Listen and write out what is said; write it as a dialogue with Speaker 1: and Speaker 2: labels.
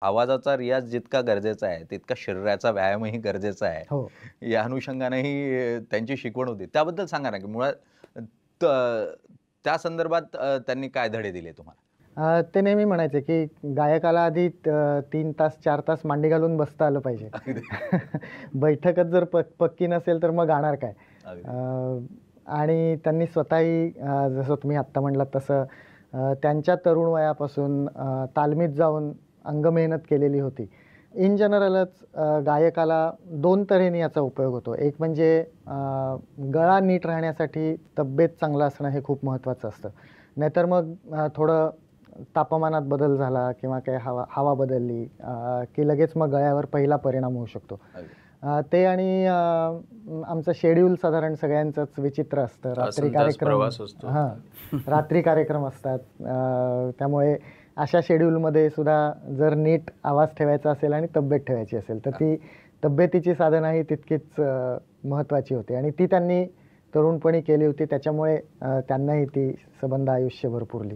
Speaker 1: आवाजाचा रियाज जितका गरजेचा आहे, तितका शरीराचा व्यायामही गरजेचा आहे.
Speaker 2: हो.
Speaker 1: या अनुषंगानेही त्यांची शिकवण होती. त्याबद्दल सांगा ना, की मुळात त त्या संदर्भात त्यांनी काय धडे दिले तुम्हाला?
Speaker 2: ते नेहमी म्हणायचे, की गायकाला आधी 3 तास, 4 तास मांडी घालून बसता आलं पाहिजे.
Speaker 1: अगदी,
Speaker 2: बैठकच जर पक्की नसेल, तर मग गाणार काय?
Speaker 1: अगदी.
Speaker 2: अ, आणि त्यांनी स्वतःही जसं तुम्ही आत्ता म्हणालात तसं त्यांच्या तरुण वयापासून तालमीत जाऊन अंगमेहनत केलेली होती. इन जनरलच गायकाला 2 तऱ्हेने याचा उपयोग होतो. एक म्हणजे गळा नीट राहण्यासाठी तब्येत चांगलं असणं हे खूप महत्त्वाचं असतं. नाहीतर मग थोडं तापमानात बदल झाला किंवा काही हवा हवा बदलली की लगेच मग गळ्यावर पहिला परिणाम होऊ शकतो.
Speaker 1: अगदी.
Speaker 2: ते आणि आमचं शेड्यूल साधारण सगळ्यांचंच विचित्र असतं. रात्री
Speaker 3: तासंतास
Speaker 2: कार्यक्रम
Speaker 3: प्रवास असतो.
Speaker 2: हां, रात्री कार्यक्रम असतात. त्यामुळे अशा शेड्यूलमध्ये सुद्धा जर नीट आवाज ठेवायचा असेल आणि तब्येत ठेवायची असेल, तर ती तब्येतीची साधना ही तितकीच महत्त्वाची होती आणि ती त्यांनी तरुणपणी केली होती. त्याच्यामुळे त्यांनाही ती सबंध आयुष्यभर पुरली.